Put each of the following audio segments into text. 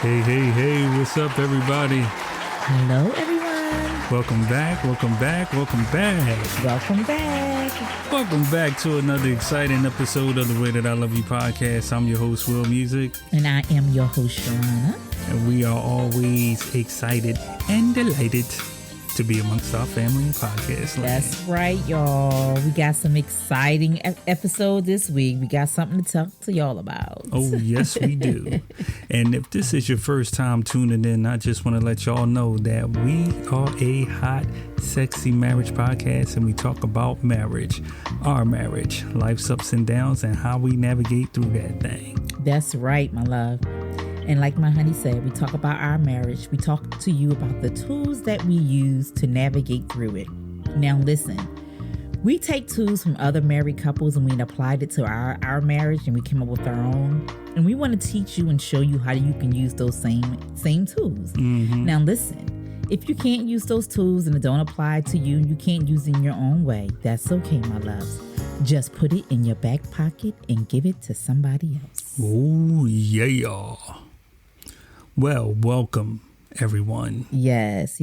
Hey, what's up, everybody? Hello, everyone. Welcome back. Welcome back To another exciting episode of the Way That I Love You podcast. I'm your host, Will Music. And I am your host, Sherona. And we are always excited and delighted to be amongst our family and podcast land. That's right, y'all. We got some exciting episode this week. We got something to talk to y'all about. Oh, yes, we do. And if this is your first time tuning in, I just want to let y'all know that we are a hot, sexy marriage podcast, and we talk about marriage, our marriage, life's ups and downs, and how we navigate through that thing. That's right, my love. And like my honey said, we talk about our marriage. We talk to you about the tools that we use to navigate through it. Now, listen, we take tools from other married couples and we applied it to our marriage, and we came up with our own. And we want to teach you and show you how you can use those same tools. Mm-hmm. Now, listen, if you can't use those tools and it don't apply to you, and you can't use it in your own way, that's okay, my loves. Just put it in your back pocket and give it to somebody else. Oh, yeah. Well, welcome, everyone. Yes.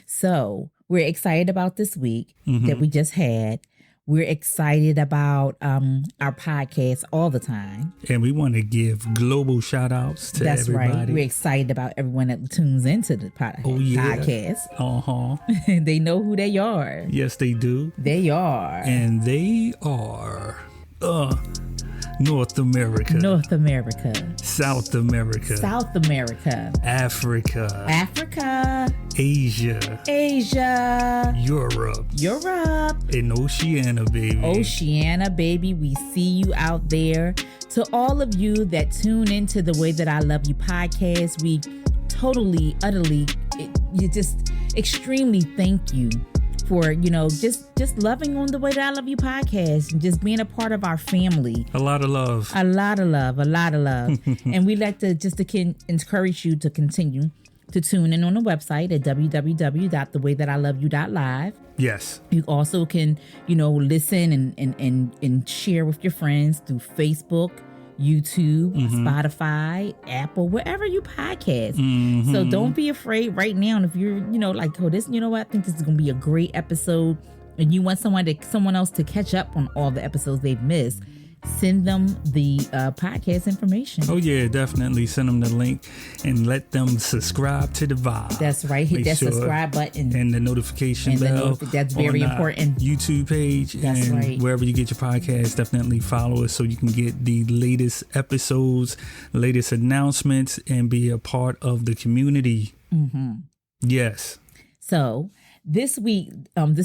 So we're excited about this week that we just had. We're excited about our podcast all the time. And we want to give global shout outs to everybody. That's right. We're excited about everyone that tunes into the podcast. Uh-huh. They know who they are. Yes, they do. They are. And they are North America, South America, Africa, Asia, Europe, and Oceania, baby. We see you out there. To all of you that tune into the Way That I Love You podcast, we totally, utterly, you just extremely thank you for, just loving on the Way That I Love You podcast and just being a part of our family. A lot of love. And we'd like to encourage you to continue to tune in on the website at www.thewaythatiloveyou.live. Yes. You also can, listen and share with your friends through Facebook, YouTube, Spotify, Apple, wherever you podcast. So don't be afraid right now. And if you're, I think this is going to be a great episode, and you want someone else to catch up on all the episodes they've missed, send them the podcast information. Oh, yeah, definitely. Send them the link and let them subscribe to the vibe. That's right. Hit that subscribe button. And the notification bell. That's very important. YouTube page. That's and right. Wherever you get your podcast, definitely follow us so you can get the latest episodes, latest announcements, and be a part of the community. Yes. So this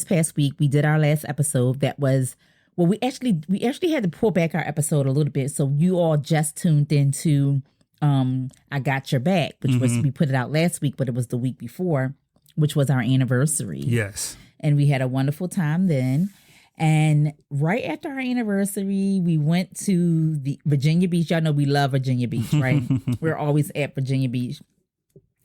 past week, we did our last episode that was... Well, we actually had to pull back our episode a little bit. So you all just tuned into I Got Your Back, which was, we put it out last week, but it was the week before, which was our anniversary. Yes. And we had a wonderful time then. And right after our anniversary, we went to the Virginia Beach. Y'all know we love Virginia Beach, right? We're always at Virginia Beach.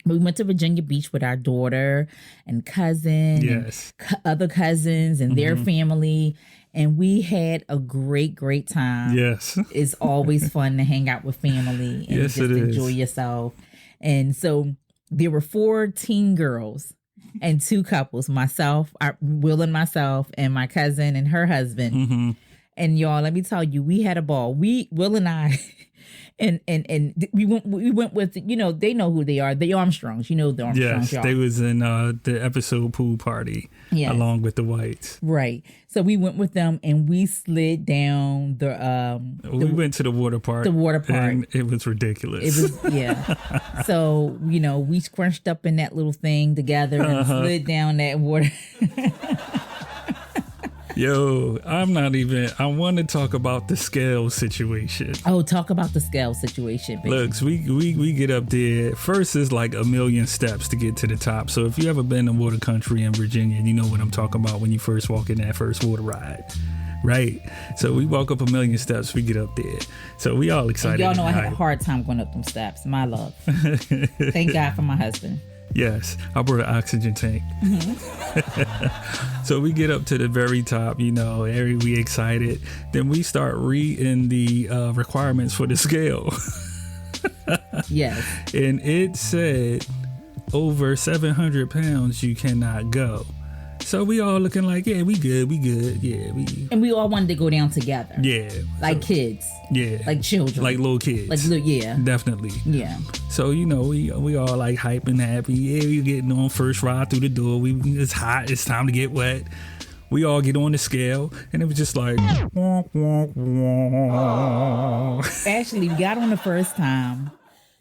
We went to Virginia Beach with our daughter and cousin, yes, and other cousins and their family. And we had a great time. Yes. It's always fun to hang out with family and yes, just enjoy yourself. And so there were 4 teen girls and 2 couples, Will and myself, and my cousin and her husband. And y'all, let me tell you, we had a ball. Will and I... And we went with, they know who they are. The Armstrongs, the Armstrongs. Yes, y'all. they was in the episode pool party along with the Whites. Right. So we went with them and we slid down we went to the water park. And it was ridiculous. It was, yeah. So, we scrunched up in that little thing together and slid down that water. Yo, I want to talk about the scale situation. Oh, talk about the scale situation, baby. Look, we get up there. First is like a million steps to get to the top. So if you ever been to water country in Virginia, you know what I'm talking about when you first walk in that first water ride. Right. So we walk up a million steps, we get up there. So we all excited. And y'all know I had a hard time going up them steps. My love. Thank God for my husband. Yes, I brought an oxygen tank. So we get up to the very top, we excited. Then we start reading the requirements for the scale. Yes. And it said over 700 pounds you cannot go. So we all looking like, yeah, we good. Yeah, And we all wanted to go down together. Yeah. Like kids. Yeah. Like children. Like little kids. Yeah. Definitely. Yeah. So, we all like hype and happy. Yeah, we getting on first ride through the door. It's hot. It's time to get wet. We all get on the scale, and it was just like, wonk, wonk, wonk. Actually, we got on the first time,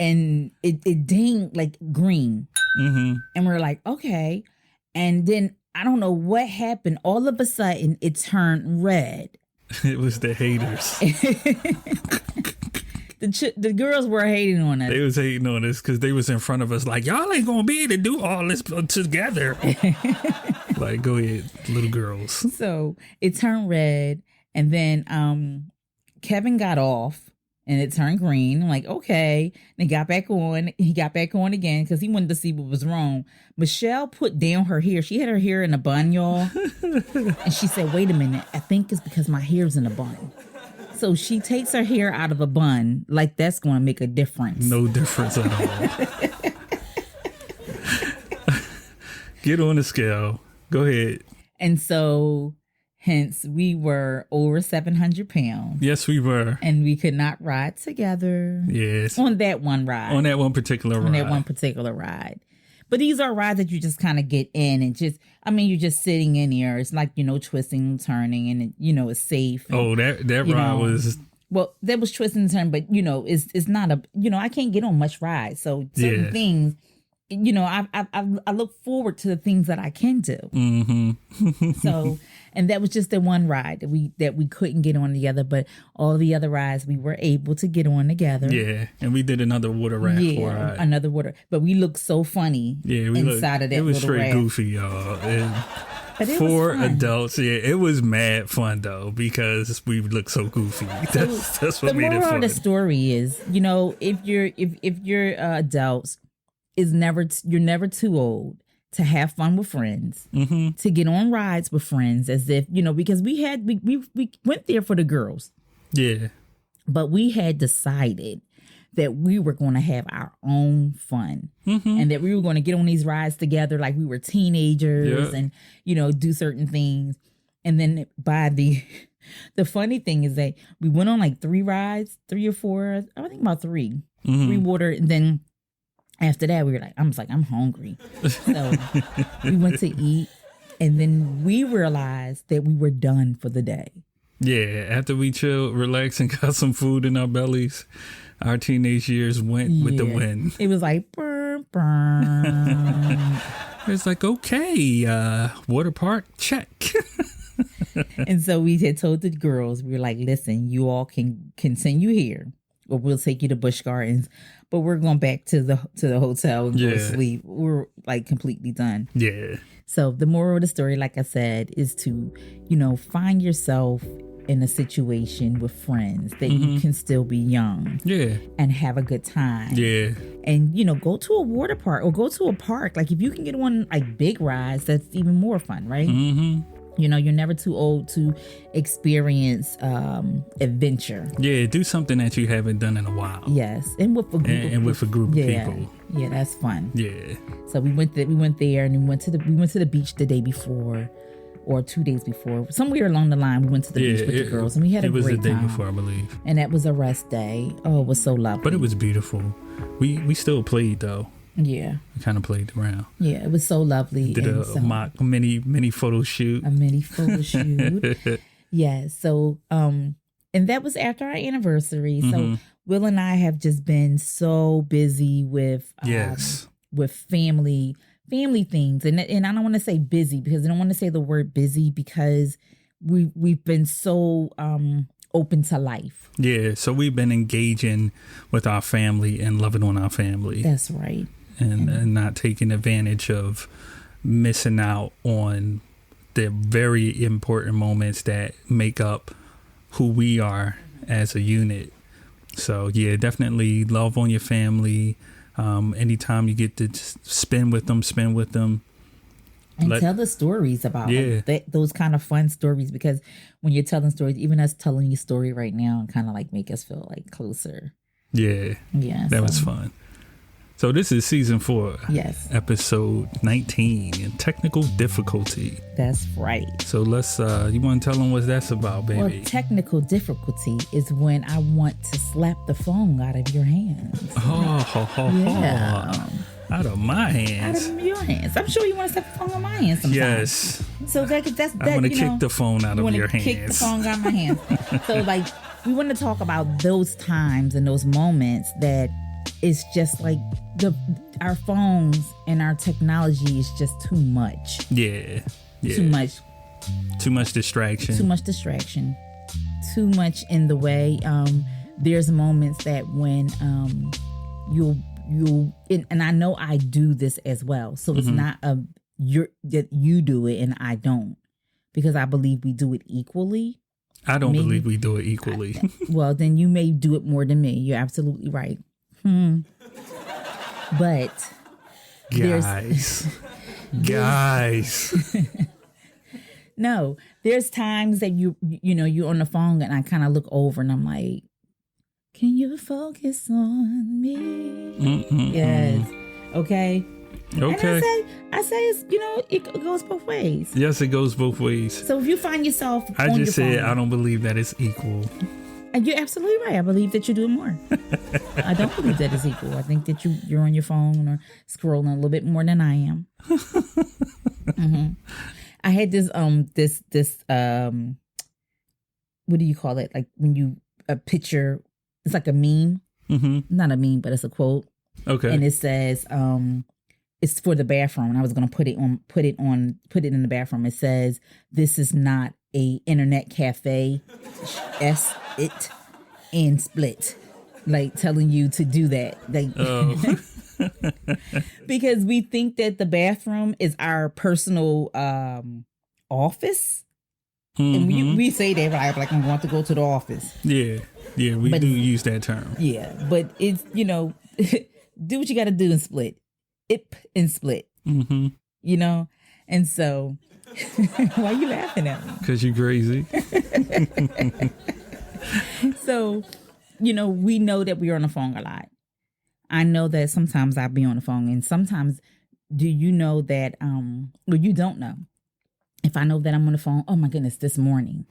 and it dinged like green. Mm-hmm. And we're like, okay. And then I don't know what happened. All of a sudden, it turned red. It was the haters. The girls were hating on us. They was hating on us because they was in front of us like, y'all ain't gonna be able to do all this together. Like, go ahead, little girls. So it turned red, and then Kevin got off, and it turned green. I'm like, okay. And he got back on again because he wanted to see what was wrong. Michelle put down her hair. She had her hair in a bun, y'all. And she said, wait a minute. I think it's because my hair's in a bun. So she takes her hair out of a bun like that's going to make a difference. No difference at all. Get on the scale. Go ahead. And so, hence, we were over 700 pounds. Yes, we were. And we could not ride together. Yes. On that one ride. On that one particular ride. But these are rides that you just kind of get in and you're just sitting in here. It's like, twisting, turning, and it's safe. And, that ride was... Well, that was twisting and turning, but, it's not a... I can't get on much rides. So certain things... I look forward to the things that I can do. Mm-hmm. So, and that was just the one ride that we couldn't get on together, but all the other rides we were able to get on together. Yeah, and we did another water raft. Yeah, another water. But we looked so funny. Yeah, inside of that. It was straight raft. Goofy, y'all. For adults, it was mad fun though because we look so goofy. That's what made it fun. The moral of the story is, if you're adults. You're never too old to have fun with friends, to get on rides with friends, as if, because we went there for the girls. Yeah. But we had decided that we were going to have our own fun and that we were going to get on these rides together like we were teenagers and, do certain things. And then the funny thing is that we went on like 3 rides, 3 or 4, I think about 3, 3 water. And then after that, we were like, I'm hungry. So we went to eat, and then we realized that we were done for the day. Yeah, after we chilled, relaxed, and got some food in our bellies, our teenage years went with the wind. It was like, burr, burr. It's like, okay, water park, check. And so we had told the girls, we were like, listen, you all can continue here, or we'll take you to Busch Gardens. But we're going back to the hotel and go to sleep. We're like completely done. Yeah. So the moral of the story, like I said, is to, find yourself in a situation with friends that you can still be young. Yeah. And have a good time. Yeah. And, go to a water park or go to a park. Like if you can get on like big rides, that's even more fun, right? Mm-hmm. You're never too old to experience adventure. Yeah, do something that you haven't done in a while. Yes, and with a group of people. Yeah, that's fun. Yeah. So we went there, and we went to the beach the day before, or 2 days before. Somewhere along the line, we went to the beach with the girls, and we had a great time. It was the day before, I believe. And that was a rest day. Oh, it was so lovely. But it was beautiful. We still played though. Yeah. We kind of played around. Yeah, it was so lovely. Did a mock mini photo shoot. A mini photo shoot. Yeah. So, and that was after our anniversary. So Will and I have just been so busy with family things. And I don't want to say busy because I don't want to say the word busy because we've been so open to life. Yeah. So we've been engaging with our family and loving on our family. That's right. And not taking advantage of missing out on the very important moments that make up who we are as a unit. So, yeah, definitely love on your family. Anytime you get to spend with them. And tell the stories about those kind of fun stories, because when you're telling stories, even us telling you a story right now, kind of like make us feel like closer. Yeah. Yeah. That was fun. So this is season 4. Yes. Episode 19, and technical difficulty. That's right. So let's, you want to tell them what that's about, baby? Well, technical difficulty is when I want to slap the phone out of your hands. Yeah. Out of my hands. Out of your hands. I'm sure you want to slap the phone out of my hands sometimes. Yes. So that's I want to kick the phone out of your hands. Kick the phone out of my hands. So like, we want to talk about those times and those moments that it's just like our phones and our technology is just too much. Yeah. Too much. Too much distraction. Too much distraction. Too much in the way. There's moments that when you'll and I know I do this as well. So it's not that you do it and I don't, because I believe we do it equally. I don't believe we do it equally. Well, then you may do it more than me. You're absolutely right. But guys, no, there's times that you're on the phone and I kind of look over and I'm like, can you focus on me? Yes. Okay. Okay. And I say it's, it goes both ways. Yes, it goes both ways. So if you find yourself I on just your said phone, I don't believe that it's equal. And you're absolutely right. I believe that you do it more. I don't believe that it's equal. I think that you're on your phone or scrolling a little bit more than I am. I had this what do you call it? Like when a picture, it's like a meme. Not a meme, but it's a quote. Okay. And it says, it's for the bathroom. And I was gonna put it in the bathroom. It says, "This is not a internet cafe. It and split." Like telling you to do that. Like because we think that the bathroom is our personal office. And we say that, right? Like, I'm going to go to the office. Yeah, we do use that term. Yeah, but it's, do what you got to do and split. And split. And so, why are you laughing at me? Because you're crazy. So, we know that we're on the phone a lot. I know that sometimes I'll be on the phone, and sometimes, do you know that, well, you don't know. If I know that I'm on the phone, oh my goodness, this morning,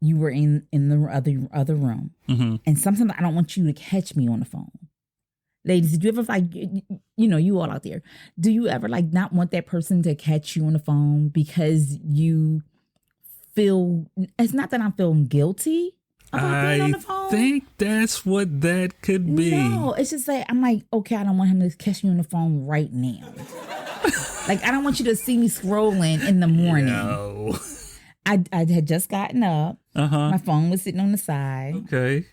you were in the other room. And sometimes I don't want you to catch me on the phone. Ladies, did you ever you all out there, do you ever not want that person to catch you on the phone because you feel, it's not that I'm feeling guilty about being on the phone. I think that's what that could be. No, it's just I'm like, okay, I don't want him to catch me on the phone right now. I don't want you to see me scrolling in the morning. No. I had just gotten up. My phone was sitting on the side. Okay.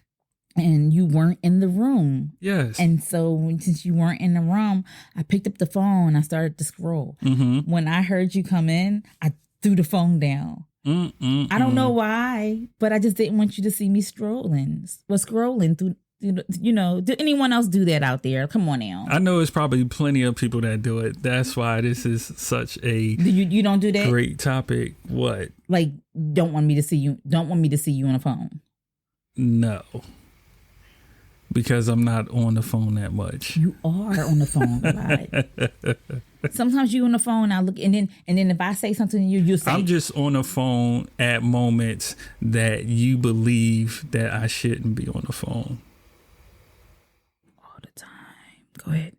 And you weren't in the room. Yes. And so since you weren't in the room, I picked up the phone. I started to scroll. When I heard you come in, I threw the phone down. I don't know why, but I just didn't want you to see me scrolling through. Do anyone else do that out there? Come on now. I know it's probably plenty of people that do it. That's why this is such a you don't do that? Great topic. What? Don't want me to see you on the phone? No. Because I'm not on the phone that much. You are on the phone a lot. Sometimes you on the phone, I look, and then if I say something to you, you'll say. I'm just on the phone at moments that you believe that I shouldn't be on the phone. All the time. Go ahead.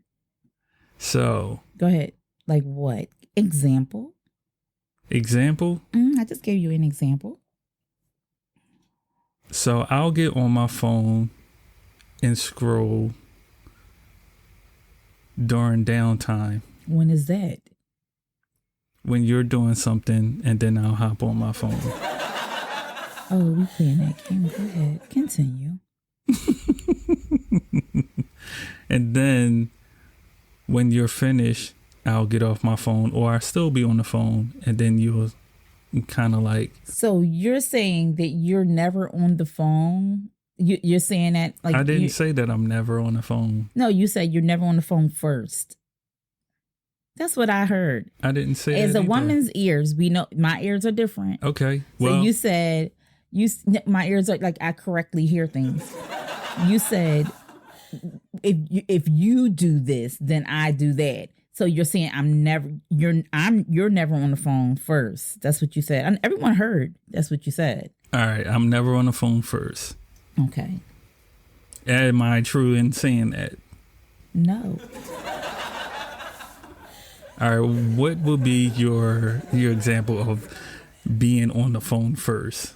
So. Go ahead. Like what? Example? I just gave you an example. So I'll get on my phone and scroll during downtime. When is that? When you're doing something and then I'll hop on my phone. Oh, we playing that game. Go ahead. Continue. And then when you're finished, I'll get off my phone, or I'll still be on the phone, and then you'll kind of So you're saying that you're never on the phone? You're saying that I didn't say that I'm never on the phone. No, you said you're never on the phone first. That's what I heard. I didn't say that. As a woman's ears, we know my ears are different. Okay. Well, so you said my ears are I correctly hear things. You said if you do this, then I do that. So you're saying you're never on the phone first. That's what you said. Everyone heard. That's what you said. All right, I'm never on the phone first. Okay. Am I true in saying that? No. All right, what would be your example of being on the phone first?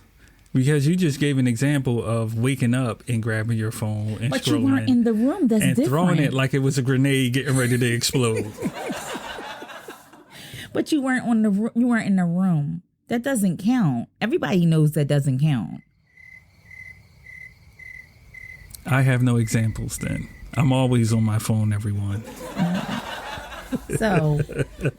Because you just gave an example of waking up and grabbing your phone and but scrolling. You weren't in the room. That's and different. Throwing it like it was a grenade getting ready to explode. But you weren't you weren't in the room. That doesn't count. Everybody knows that doesn't count. I have no examples then. I'm always on my phone, everyone. So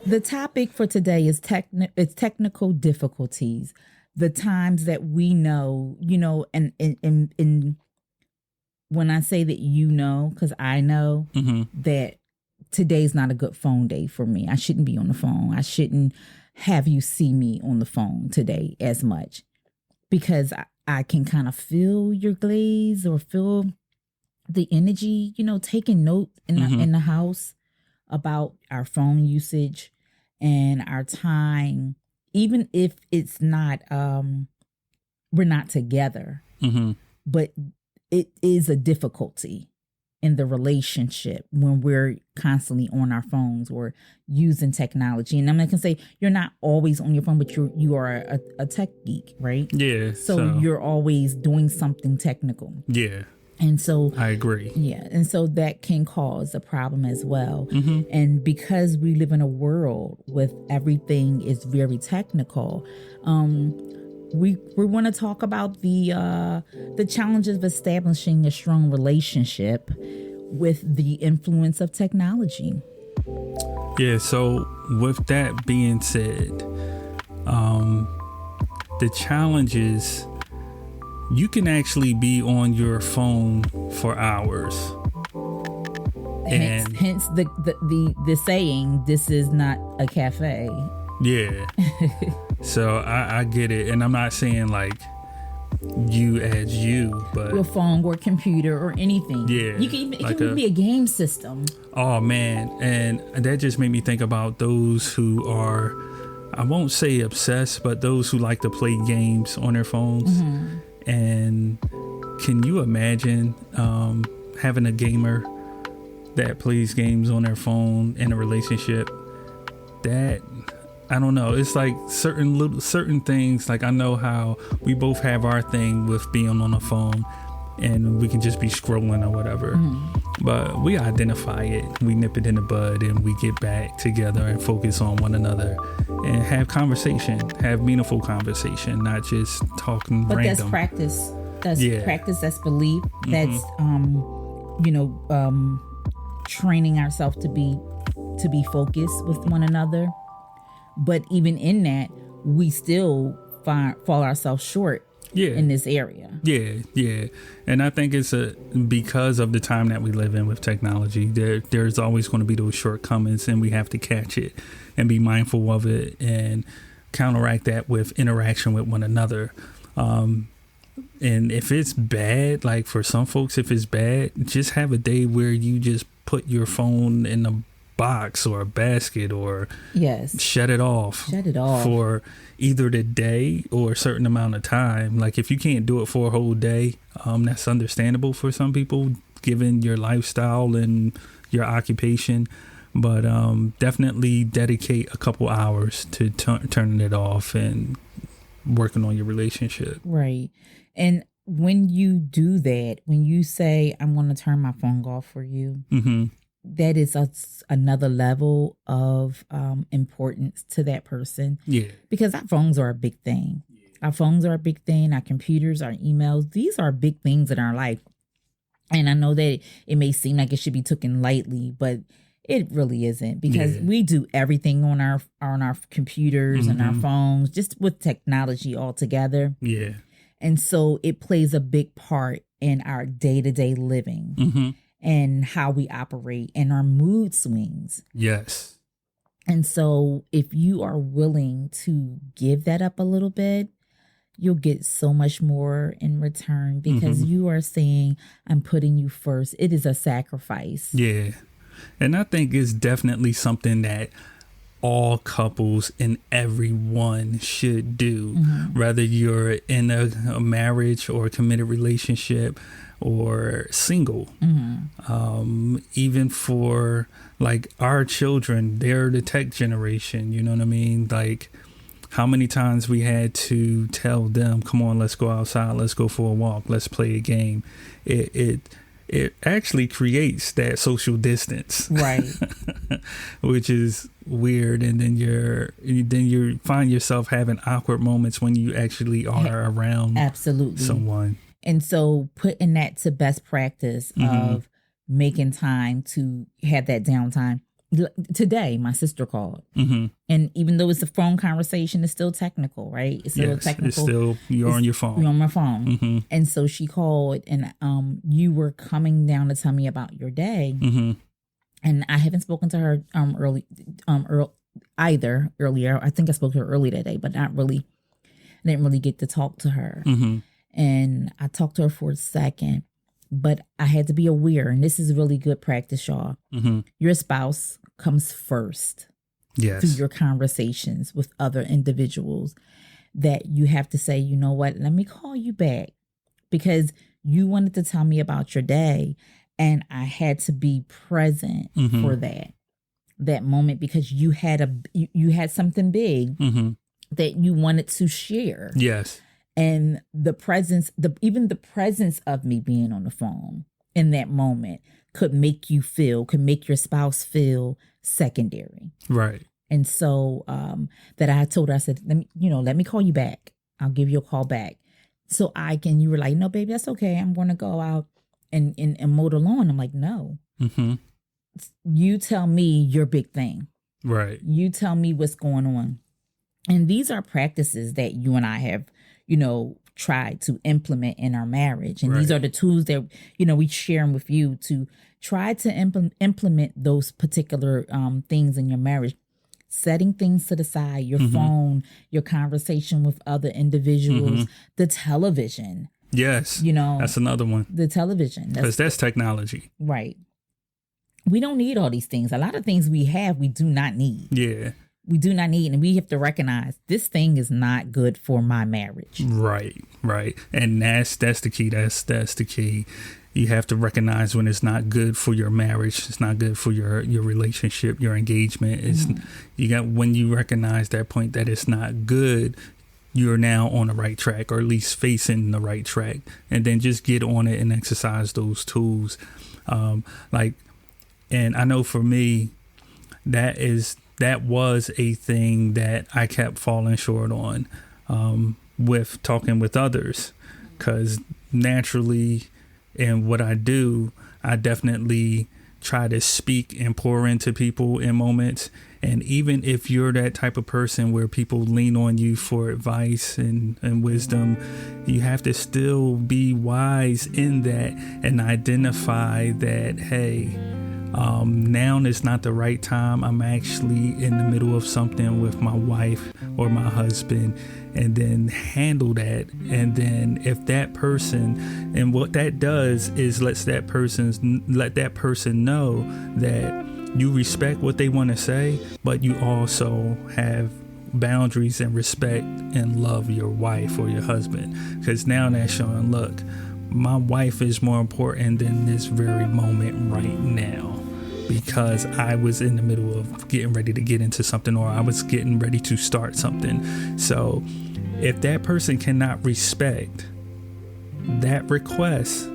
the topic for today is technical difficulties. The times that we know, and when I say that because I know that today's not a good phone day for me. I shouldn't be on the phone. I shouldn't have you see me on the phone today as much because I can kind of feel your glaze or feel the energy, taking note in the house about our phone usage and our time. Even if it's not, we're not together, but it is a difficulty in the relationship when we're constantly on our phones or using technology. And I'm not gonna say you're not always on your phone, but you are a tech geek, right? Yeah. So you're always doing something technical. Yeah. And so I agree. Yeah. And so that can cause a problem as well. And because we live in a world with everything is very technical, we want to talk about the challenges of establishing a strong relationship with the influence of technology. Yeah. So with that being said, the challenge is you can actually be on your phone for hours. Hence the saying, this is not a cafe. Yeah. So I get it. And I'm not saying like you as you, but your phone or computer or anything. Yeah. It can be a game system. Oh man. And that just made me think about those who are, I won't say obsessed, but those who like to play games on their phones. And can you imagine having a gamer that plays games on their phone in a relationship? That, I don't know. It's like certain things. Like I know how we both have our thing with being on the phone, and we can just be scrolling or whatever. But we identify it, we nip it in the bud, and we get back together and focus on one another and have conversation, have meaningful conversation, not just talking but random. That's practice. That's practice. That's belief. That's training ourselves to be focused with one another. But even in that, we still fall ourselves short. In this area. Yeah. And I think it's because of the time that we live in with technology, there's always going to be those shortcomings, and we have to catch it and be mindful of it and counteract that with interaction with one another. And if it's bad, like for some folks, if it's bad, just have a day where you just put your phone in a box or a basket or shut it off for either the day or a certain amount of time. Like if you can't do it for a whole day, that's understandable for some people given your lifestyle and your occupation, but definitely dedicate a couple hours to turning it off and working on your relationship. Right. And when you do that, when you say I'm going to turn my phone off for you, that is another level of importance to that person. Yeah. Because our phones are a big thing. Yeah. Our phones are a big thing. Our computers, our emails, these are big things in our life. And I know that it may seem like it should be taken lightly, but it really isn't, because we do everything on our computers and our phones, just with technology altogether. Yeah. And so it plays a big part in our day-to-day living. And how we operate and our mood swings. Yes. And so if you are willing to give that up a little bit, you'll get so much more in return because you are saying, I'm putting you first. It is a sacrifice. Yeah. And I think it's definitely something that all couples and everyone should do, whether you're in a marriage or a committed relationship or single. Even for like our children, they're the tech generation, you know what I mean? Like, how many times we had to tell them, come on, let's go outside, let's go for a walk, let's play a game. It actually creates that social distance, right? Which is weird. And then you find yourself having awkward moments when you actually are around someone. And so putting that to best practice of making time to have that downtime. Today, my sister called, and even though it's a phone conversation, it's still technical, right? It's still technical. It's still you're on your phone. You're on my phone, and so she called, and you were coming down to tell me about your day, and I haven't spoken to her earlier. I think I spoke to her early that day, but not really. I didn't really get to talk to her, and I talked to her for a second, but I had to be aware, and this is really good practice, y'all. Your spouse comes first through your conversations with other individuals, that you have to say, you know what, let me call you back because you wanted to tell me about your day, and I had to be present for that moment because you had you had something big that you wanted to share. Yes. And the presence, even the presence of me being on the phone in that moment could make your spouse feel secondary. Right. And so that I told her, I said, let me call you back. I'll give you a call back. So you were like, no, baby, that's okay. I'm going to go out and mow the lawn. I'm like, no. You tell me your big thing. Right. You tell me what's going on. And these are practices that you and I have, tried to implement in our marriage. And these are the tools that, we share them with you to try to implement those particular things in your marriage. Setting things to the side, your phone, your conversation with other individuals, the television. Yes. That's another one. The television. Because that's technology. Right. We don't need all these things. A lot of things we have, we do not need. Yeah. We do not need, and we have to recognize this thing is not good for my marriage. Right. And that's the key. That's the key. You have to recognize when it's not good for your marriage. It's not good for your relationship, your engagement. It's when you recognize that point that it's not good, you're now on the right track, or at least facing the right track. And then just get on it and exercise those tools. And I know for me, that was a thing that I kept falling short on with talking with others, because naturally in what I do, I definitely try to speak and pour into people in moments. And even if you're that type of person where people lean on you for advice and wisdom, you have to still be wise in that and identify that, hey, now is not the right time. I'm actually in the middle of something with my wife or my husband, and then handle that. And then if that person, and what that does is let that person know that you respect what they want to say, but you also have boundaries and respect and love your wife or your husband. Because now that's showing, look, my wife is more important than this very moment right now, because I was in the middle of getting ready to get into something, or I was getting ready to start something. So if that person cannot respect that request,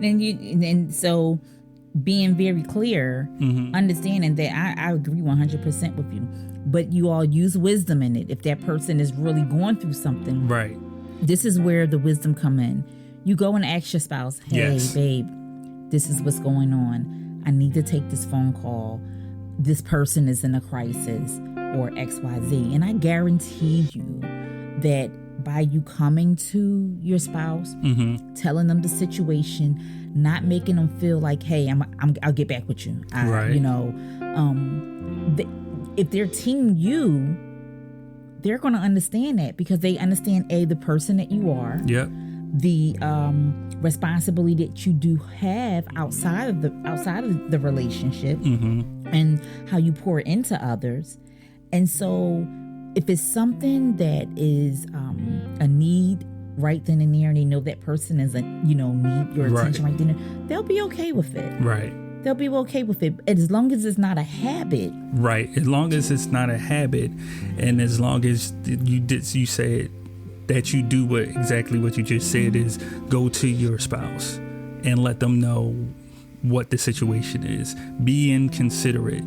then so being very clear, understanding that I agree 100% with you, but you all use wisdom in it. If that person is really going through something, right? This is where the wisdom come in. You go and ask your spouse, hey, babe, this is what's going on. I need to take this phone call. This person is in a crisis, or XYZ. And I guarantee you that by you coming to your spouse, telling them the situation, not making them feel like, hey, I'll get back with you. If they're team you, they're going to understand that because they understand the person that you are. Yep. The responsibility that you do have outside of the relationship, and how you pour into others. And so if it's something that is a need right then and there, and they know that person is need your attention right then and there, they'll be okay with it. Right. They'll be okay with it as long as it's not a habit. Right. As long as it's not a habit, and as long as you said that you do exactly what you just said, is go to your spouse and let them know what the situation is. Being considerate,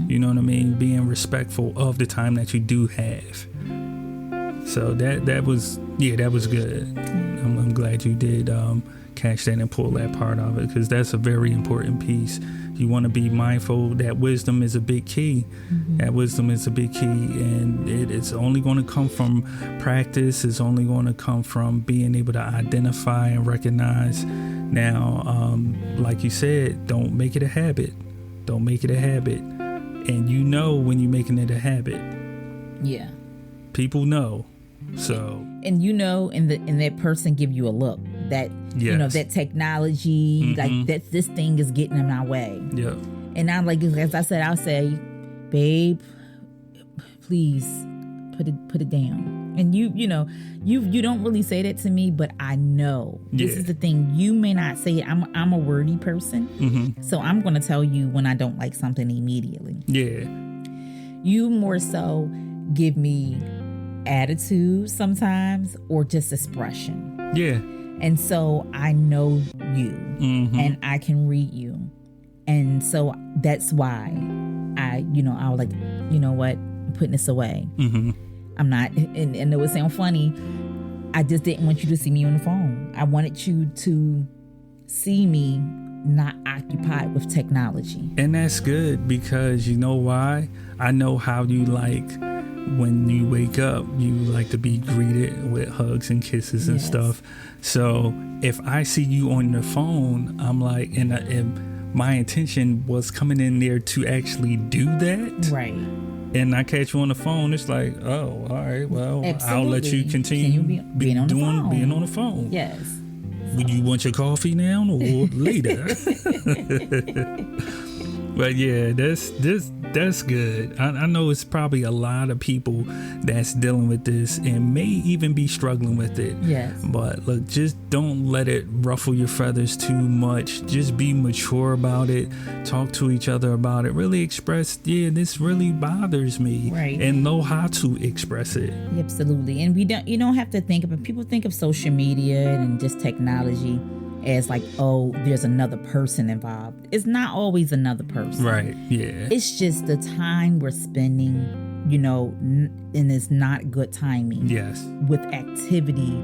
you know what I mean? Being respectful of the time that you do have. So that was good. I'm glad you did catch that and pull that part of it, because that's a very important piece. You want to be mindful that wisdom is a big key. That wisdom is a big key, and it's only going to come from practice. It's only going to come from being able to identify and recognize. Now, like you said, don't make it a habit. Don't make it a habit. And you know when you're making it a habit. Yeah. People know. So. And that person give you a look that, that technology, like that this thing is getting in my way. Yeah. And I'm like, as I said, I'll say, babe, please put it down. And you don't really say that to me, but I know this is the thing. You may not say it. I'm a wordy person. So I'm going to tell you when I don't like something immediately. Yeah. You more so give me attitude sometimes, or just expression. Yeah. And so I know you, and I can read you. And so that's why I'll like, you know what, I'm putting this away. I'm not, and it would sound funny, I just didn't want you to see me on the phone. I wanted you to see me not occupied with technology. And that's good, because you know why? I know how you like, when you wake up, you like to be greeted with hugs and kisses and stuff. So if I see you on the phone, I'm like, and my intention was coming in there to actually do that. Right. And I catch you on the phone, it's like, oh, all right, well, absolutely. I'll let you continue being on the phone. Yes. Would you want your coffee now or later? But yeah, that's good. I know it's probably a lot of people that's dealing with this and may even be struggling with it. Yes. But look, just don't let it ruffle your feathers too much. Just be mature about it. Talk to each other about it. Really express, this really bothers me. Right. And know how to express it. Absolutely. And you don't have to think of it. People think of social media and just technology as like, oh, there's another person involved. It's not always another person. Right, yeah. It's just the time we're spending, and it's not good timing. Yes. With activity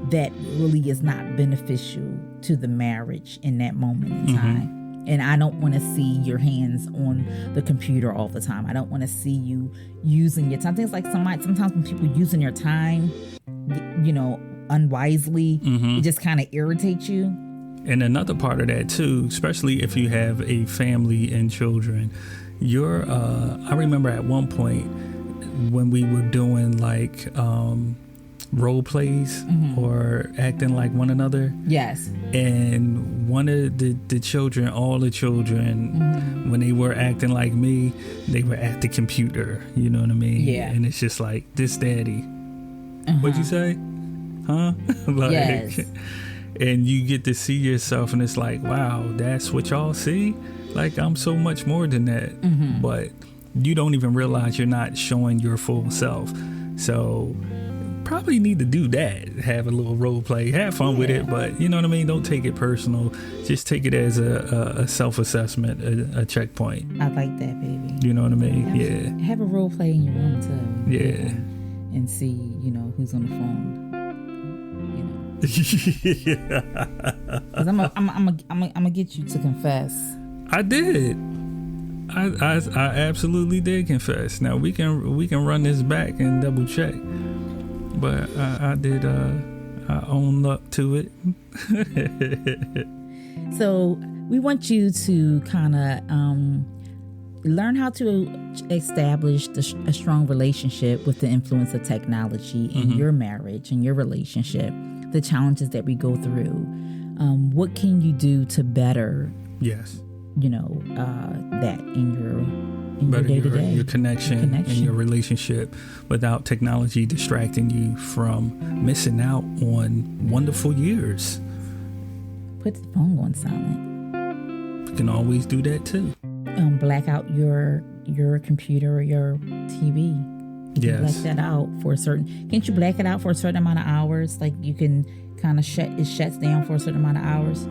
that really is not beneficial to the marriage in that moment in time. And I don't want to see your hands on the computer all the time. I don't want to see you using your time. Things like sometimes when people using your time, unwisely, it just kind of irritates you. And another part of that too, especially if you have a family and children, I remember at one point when we were doing like role plays or acting like one another. Yes. And one of the children, all the children, when they were acting like me, they were at the computer. You know what I mean? Yeah. And it's just like, this daddy. What'd you say? Huh? Like, yes. And you get to see yourself, and it's like, wow, that's what y'all see? Like, I'm so much more than that. But you don't even realize you're not showing your full self. So probably need to do that. Have a little role play. Have fun with it. But you know what I mean? Don't take it personal. Just take it as a self-assessment, a checkpoint. I like that, baby. You know what I mean? Yeah. Have a role play in your room, too. Yeah. And see, who's on the phone. Because I'm gonna get you to confess. I did. I absolutely did confess. Now we can run this back and double check. But I did. I owned up to it. So we want you to kind of learn how to establish a strong relationship with the influence of technology in your marriage and your relationship, the challenges that we go through. What can you do to better, yes, that in your day-to-day? Your connection and your relationship without technology distracting you from missing out on wonderful years. Put the phone on silent. You can always do that too. Black out your computer or your TV. Yes. Black that out for a certain. Can't you black it out for a certain amount of hours? Like you can kind of shuts down for a certain amount of hours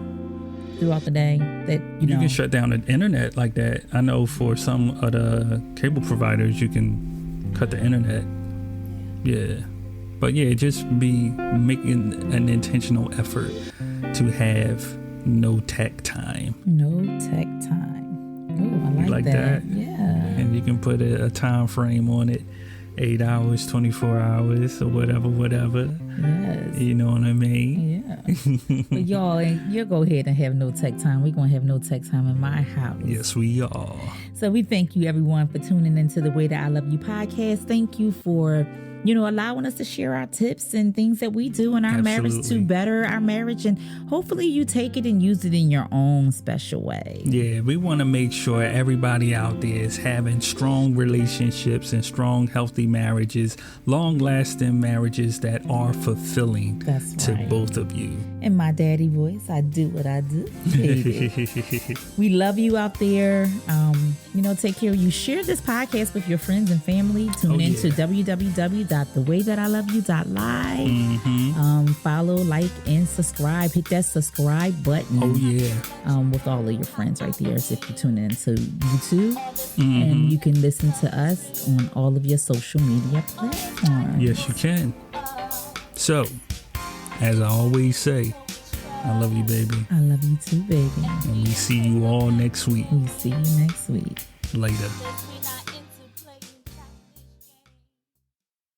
throughout the day. That you can shut down the internet like that. I know for some of the cable providers you can cut the internet. Yeah. But yeah, just be making an intentional effort to have no tech time. No tech time. Oh, I like that. Yeah. And you can put a time frame on it. 8 hours, 24 hours, or whatever. Yes. You know what I mean? Yeah. But y'all go ahead and have no tech time. We're going to have no tech time in my house. Yes, we are. So we thank you, everyone, for tuning into the Way That I Love You podcast. Thank you for, allowing us to share our tips and things that we do in our marriage to better our marriage. And hopefully you take it and use it in your own special way. Yeah, we want to make sure everybody out there is having strong relationships and strong, healthy marriages, long-lasting marriages that are fulfilling to both of you. In my daddy voice, I do what I do, baby. We love you out there. Take care of you. Share this podcast with your friends and family. Tune in to www.thewaythatIloveYou.live. Follow, like, and subscribe. Hit that subscribe button. Oh, yeah. With all of your friends right there. So if you tune in to YouTube, and you can listen to us on all of your social media platforms. Yes, you can. So, as I always say, I love you, baby. I love you too, baby. And we see you all next week. We see you next week. Later.